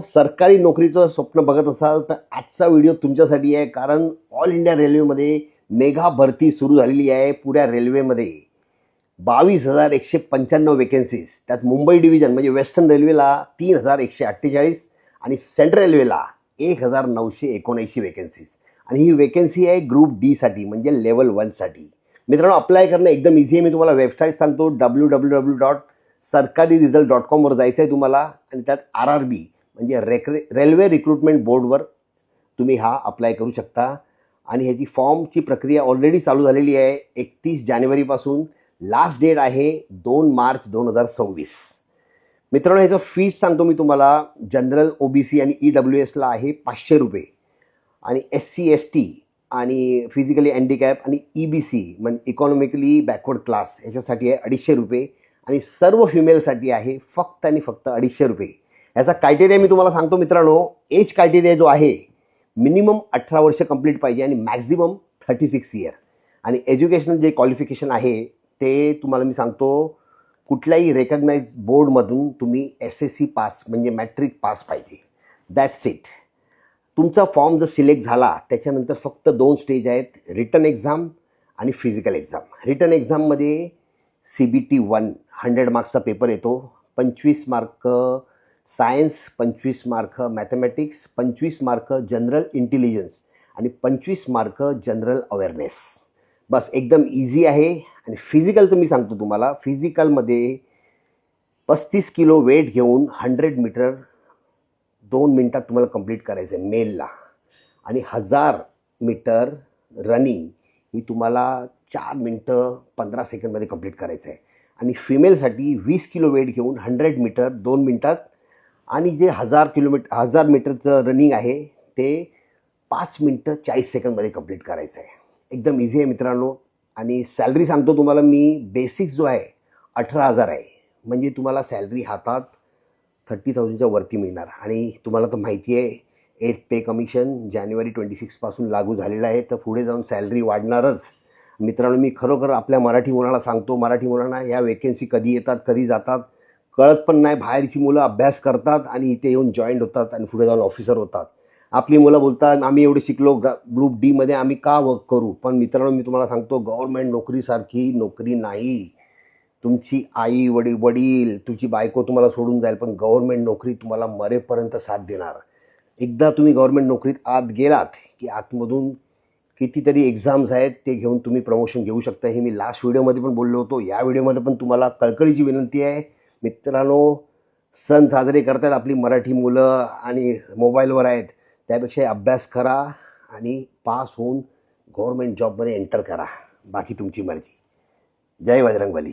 सरकारी नोकरीचं स्वप्न बघत असाल तर आजचा व्हिडिओ तुमच्यासाठी आहे. कारण ऑल इंडिया रेल्वेमध्ये मेगा भरती सुरू झालेली आहे. पुऱ्या रेल्वेमध्ये 22,195 वेकेन्सीज, त्यात मुंबई डिव्हिजन म्हणजे वेस्टर्न रेल्वेला 3,148 आणि सेंट्रल रेल्वेला 1,979 वेकेन्सीज. आणि ही वेकेन्सी आहे ग्रुप डी साठी म्हणजे लेवल 1 साठी. मित्रांनो, अप्लाय करणं एकदम इझी आहे. मी तुम्हाला वेबसाईट सांगतो, www.sarkariresult.com वर जायचं आहे तुम्हाला. आणि त्यात RRB म्हणजे रेल्वे रिक्रुटमेंट बोर्डवर तुम्ही हा अप्लाय करू शकता. आणि ह्याची फॉर्मची प्रक्रिया ऑलरेडी चालू झालेली आहे. 31 जानेवारीपासून लास्ट डेट आहे 2 मार्च 2026. मित्रांनो, ह्याचं फीस सांगतो मी तुम्हाला. जनरल, OBC आणि EWSला आहे 500 रुपये, आणि SC ST आणि फिजिकली हँडिकॅप आणि EBC म्हणजे इकॉनॉमिकली बॅकवर्ड क्लास ह्याच्यासाठी आहे 250 रुपये, आणि सर्व फिमेलसाठी आहे फक्त आणि फक्त 250 रुपये. याचा क्रायटेरिया मी तुम्हाला सांगतो मित्रांनो. एज क्रायटेरिया जो आहे, मिनिमम 18 वर्ष कंप्लीट पाहिजे आणि मॅक्झिमम 36 इयर. आणि एज्युकेशनल जे क्वालिफिकेशन आहे ते तुम्हाला मी सांगतो, कुठल्याही रेकग्नाइज बोर्डमधून तुम्ही SSC पास म्हणजे मॅट्रिक पास पाहिजे. That's it. तुमचा फॉर्म जर सिलेक्ट झाला त्याच्यानंतर फक्त 2 स्टेज आहेत, रिटन एक्झाम आणि फिजिकल एक्झाम. रिटन एक्झाममध्ये CBT 1 100 मार्क्सचा पेपर येतो. 25 mark science, 25 mark mathematics, 25 mark general intelligence आणि 25 मार्क जनरल अवेअरनेस. बस, एकदम इझी आहे. आणि फिजिकलचं मी सांगतो तुम्हाला. फिजिकलमध्ये 35 किलो वेट घेऊन 100 मीटर 2 मिनटात तुम्हाला कंप्लीट करायचं आहे मेलला. आणि 1000 मीटर रनिंग ही तुम्हाला 4 मिनटं 15 सेकंडमध्ये कंप्लीट करायचं आहे. आणि फिमेलसाठी 20 किलो वेट घेऊन 100 मीटर 2 मिनटात, आणि जे 1000 मीटरचं रनिंग आहे ते 5 मिनटं 40 सेकंडमध्ये कंप्लीट करायचं आहे. एकदम इझी आहे मित्रांनो. आणि सॅलरी सांगतो तुम्हाला मी. बेसिक्स जो आहे 18,000 आहे, म्हणजे तुम्हाला सॅलरी हातात 30,000च्या वरती मिळणार. आणि तुम्हाला तर माहिती आहे 8th पे कमिशन जानेवारी 26 पासून लागू झालेलं आहे, तर पुढे जाऊन सॅलरी वाढणारच. मित्रांनो, मी खरोखर आपल्या मराठी मुलांना सांगतो, मराठी मुलांना या वेकेन्सी कधी येतात कधी जातात कळत पण नाही. बाहेरची मुलं अभ्यास करतात आणि इथे येऊन जॉईंट होतात आणि पुढे जाऊन ऑफिसर होतात. आपली मुलं बोलतात आम्ही एवढे शिकलो, ग्रुप डीमध्ये आम्ही का वर्क करू. पण मित्रांनो, मी तुम्हाला सांगतो, गव्हर्नमेंट नोकरीसारखी नोकरी नाही. तुमची आई वडील तुमची बायको तुम्हाला सोडून जाईल, पण गव्हर्नमेंट नोकरी तुम्हाला मरेपर्यंत साथ देणार. एकदा तुम्ही गव्हर्नमेंट नोकरीत आत गेलात की आतमधून कितीतरी एक्झाम्स आहेत, ते घेऊन तुम्ही प्रमोशन घेऊ शकता. हे मी लास्ट व्हिडिओमध्ये पण बोललो होतो. या व्हिडिओमध्ये पण तुम्हाला कळकळीची विनंती आहे मित्रांनो. सण साजरे करतात आपली मराठी मुलं आणि मोबाईलवर आहेत, त्यापेक्षा अभ्यास करा आणि पास होऊन गव्हर्नमेंट जॉबमध्ये एंटर करा. बाकी तुमची मर्जी. जय बजरंगबली.